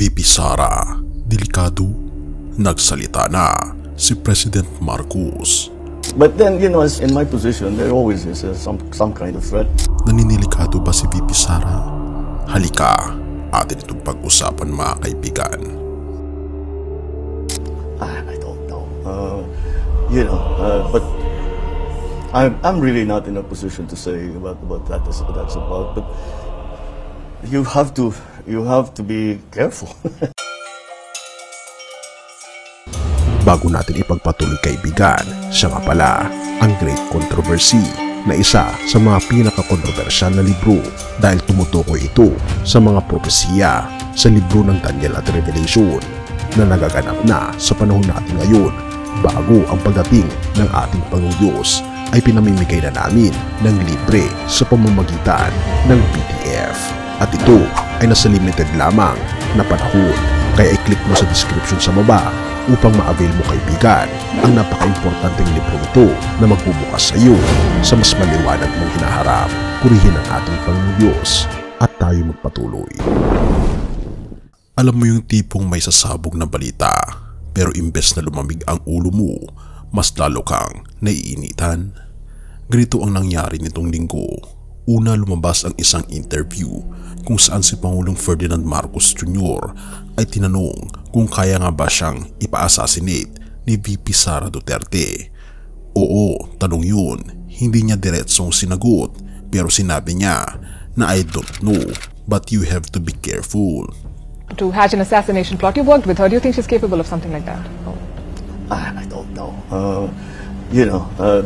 VP Sara, delikado, nagsalita na si President Marcos. But then, in my position, there always is some kind of threat. Naninilikado ba si VP Sara? Halika, atin itong pag-usapan mga kaibigan. I don't know. But I'm really not in a position to say about what that's about. But you have to be careful. Bago natin ipagpatuloy kaibigan, siya nga pala ang Great Controversy na isa sa mga pinaka-kontrobersyal na libro dahil tumutukoy ito sa mga propesiya sa libro ng Daniel at Revelation na nagaganap na sa panahon natin ngayon bago ang pagdating ng ating Panginoong Diyos ay pinamimigay na namin ng libre sa pamamagitan ng PDF. At ito ay nasa limited lamang na panahon, kaya i-click mo sa description sa baba upang ma-avail mo kaibigan ang napaka-importanteng libro nito na magbubukas sa iyo sa mas maliwanag mong hinaharap. Purihin ang ating Panginoong Diyos at tayo magpatuloy. Alam mo yung tipong may sasabog na balita pero imbes na lumamig ang ulo mo, mas lalo kang naiinitan. Ganito ang nangyari nitong linggo. Una, lumabas ang isang interview kung saan si Pangulong Ferdinand Marcos Jr. ay tinanong kung kaya nga ba siyang ipa-assassinate ni VP Sara Duterte. Oo, tanong yun. Hindi niya diretsong sinagot pero sinabi niya na I don't know but you have to be careful. To hatch an assassination plot, you worked with her. Do you think she's capable of something like that? I don't know.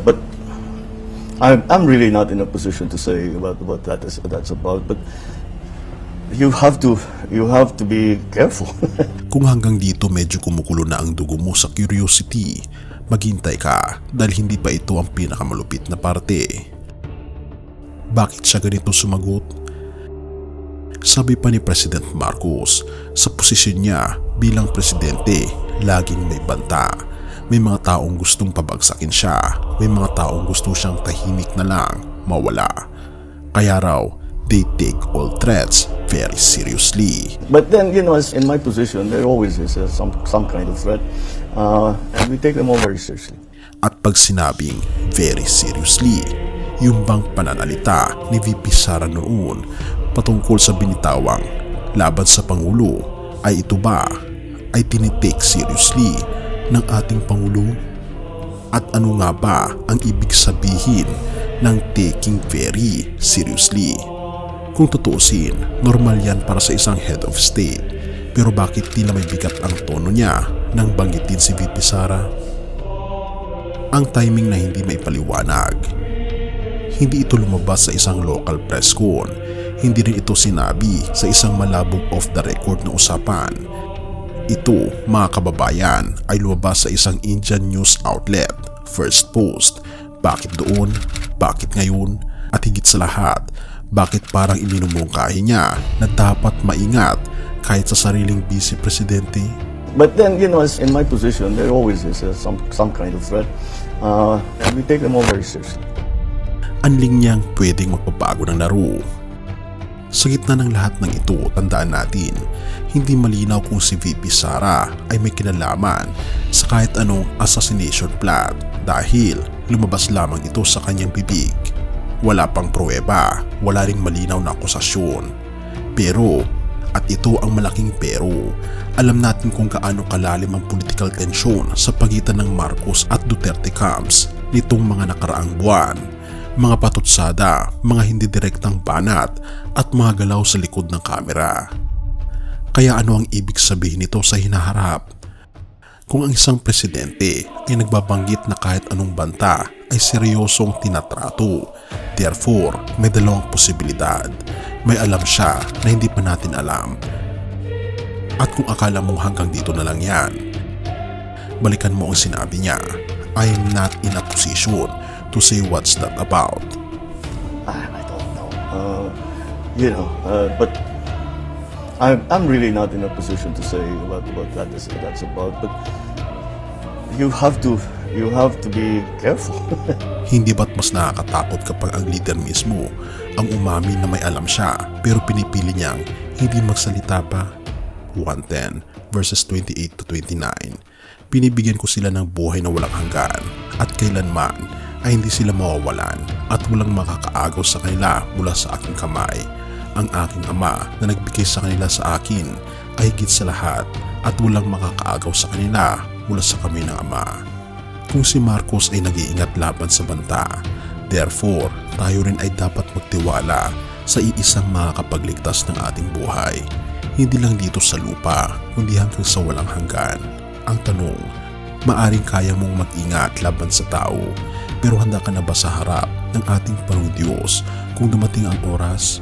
But I'm really not in a position to say about what that's about. But you have to be careful. Kung hanggang dito medyo kumukulo na ang dugo mo sa curiosity, maghintay ka dahil hindi pa ito ang pinakamalupit na parte. Bakit siya ganito sumagot? Sabi pa ni President Marcos, sa posisyon niya bilang presidente, laging may banta. May mga taong gustong pabagsakin siya, may mga taong gusto siyang tahimik na lang, mawala. Kaya raw, they take all threats very seriously. But then, in my position, there always is some kind of threat. And we take them all very seriously. At pag sinabing very seriously, yung bang pananalita ni VP Sara noon patungkol sa binitawang laban sa Pangulo ay ito ba ay tinitake seriously ng ating Pangulo? At ano nga ba ang ibig sabihin ng taking very seriously? Kung tutuusin, normal yan para sa isang head of state. Pero bakit tila may bigat ang tono niya nang banggitin si VP Sara? Ang timing na hindi may paliwanag. Hindi ito lumabas sa isang local press con. Hindi rin ito sinabi sa isang malabong off the record na usapan. Ito, mga kababayan, ay lumabas sa isang Indian news outlet, First Post. Bakit doon? Bakit ngayon? At higit sa lahat, bakit parang iminumungkahi niya na dapat maingat kahit sa sariling vice presidente? But then, in my position, there always is some kind of threat. And we take them all very seriously. Anling niyang pwedeng magpabago ng laro. Sa gitna ng lahat ng ito, tandaan natin, hindi malinaw kung si VP Sara ay may kinalaman sa kahit anong assassination plot dahil lumabas lamang ito sa kanyang bibig. Wala pang pruweba, wala ring malinaw na akusasyon. Pero, at ito ang malaking pero, alam natin kung gaano kalalim ang political tension sa pagitan ng Marcos at Duterte camps nitong mga nakaraang buwan. Mga patutsada, mga hindi direktang banat at mga galaw sa likod ng kamera. Kaya ano ang ibig sabihin nito sa hinaharap? Kung ang isang presidente ay nagbabanggit na kahit anong banta ay seryosong tinatrato, therefore may dalawang posibilidad. May alam siya na hindi pa natin alam. At kung akala mo hanggang dito na lang yan, balikan mo ang sinabi niya, I am not in a position to say what's that about. I don't know. But I'm really not in a position to say what that's about. But you have to be careful. Hindi ba't mas nakakatakot kapag ang leader mismo ang umamin na may alam siya pero pinipili niyang hindi magsalita pa? 1:10 verses 28 to 29. Binibigyan ko sila ng buhay na walang hanggan at kailanman ay hindi sila mawawalan at walang makakaagaw sa kanila mula sa aking kamay. Ang aking Ama na nagbigay sa kanila sa akin ay higit sa lahat at walang makakaagaw sa kanila mula sa kamay ng Ama. Kung si Marcos ay nag-iingat laban sa banta, therefore tayo rin ay dapat magtiwala sa iisang makakapagligtas ng ating buhay. Hindi lang dito sa lupa, kundi hanggang sa walang hanggan. Ang tanong, maaring kaya mong mag-ingat laban sa tao, pero handa ka na ba sa harap ng ating Panginoong Diyos kung dumating ang oras?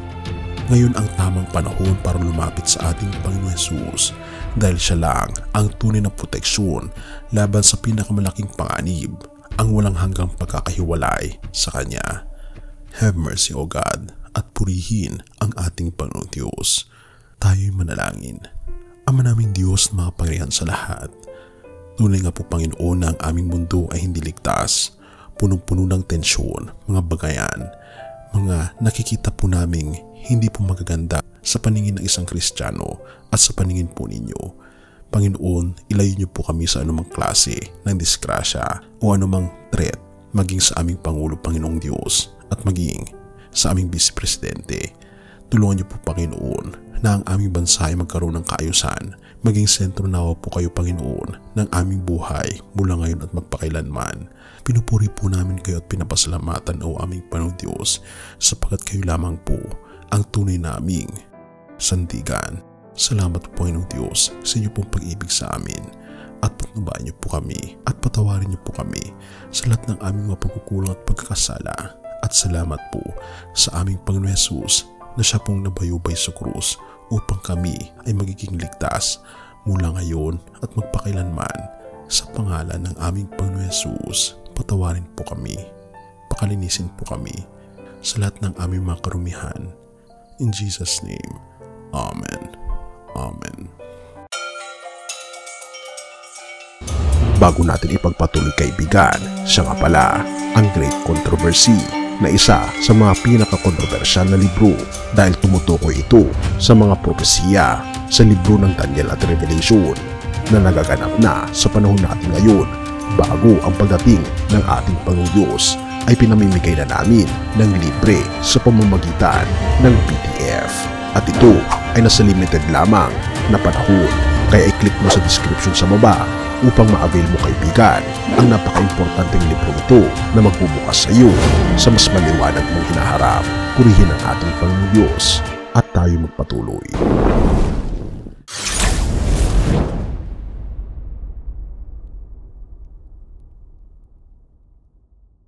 Ngayon ang tamang panahon para lumapit sa ating Panginoon Jesus dahil siya lang ang tunay na proteksyon laban sa pinakamalaking panganib, ang walang hanggang pagkakahiwalay sa Kanya. Have mercy, O God, at purihin ang ating Panginoong Diyos. Tayo'y manalangin. Ama naming Diyos na makapangyarihan sa lahat, tunay nga po Panginoon na ang aming mundo ay hindi ligtas, punong-puno ng tensyon, mga bagayan, mga nakikita po naming hindi po magaganda sa paningin ng isang Kristiyano at sa paningin po ninyo. Panginoon, ilayo niyo po kami sa anumang klase ng disgrasya o anumang threat, maging sa aming Pangulo, Panginoong Diyos, at maging sa aming Vice Presidente. Tulungan niyo po Panginoon na ang aming bansa ay magkaroon ng kaayusan, maging sentro nawa po kayo Panginoon ng aming buhay mula ngayon at magpakailanman. Pinupuri po namin kayo at pinapasalamatan o aming Panginoong Diyos sapagkat kayo lamang po ang tunay naming sandigan. Salamat po Panginoong Diyos sa inyo pong pag-ibig sa amin at patnubayan niyo po kami at patawarin niyo po kami sa lahat ng aming mga pagkukulang at pagkakasala. At salamat po sa aming Panginoon Jesus na siya pong nabayubay sa krus upang kami ay magiging ligtas mula ngayon at magpakailanman. Sa pangalan ng aming Panginoon Jesus, patawarin po kami, pakalinisin po kami sa lahat ng aming mga karumihan. In Jesus' name, Amen. Amen. Bago natin ipagpatuloy kaibigan, siya nga pala ang Great Controversy na isa sa mga pinaka-kontrobersyal na libro dahil tumutukoy ito sa mga propesiya sa libro ng Daniel at Revelation na nagaganap na sa panahon natin ngayon bago ang pagdating ng ating Panginoong Diyos ay pinamimigay na namin ng libre sa pamamagitan ng PDF. At ito ay nasa limited lamang na panahon kaya i-click mo sa description sa baba upang ma-avail mo kaibigan ang napaka-importanteng libro ito na magbubukas sa iyo sa mas maliwanag mong hinaharap. Purihin ang ating Panginoong Diyos at tayo magpatuloy.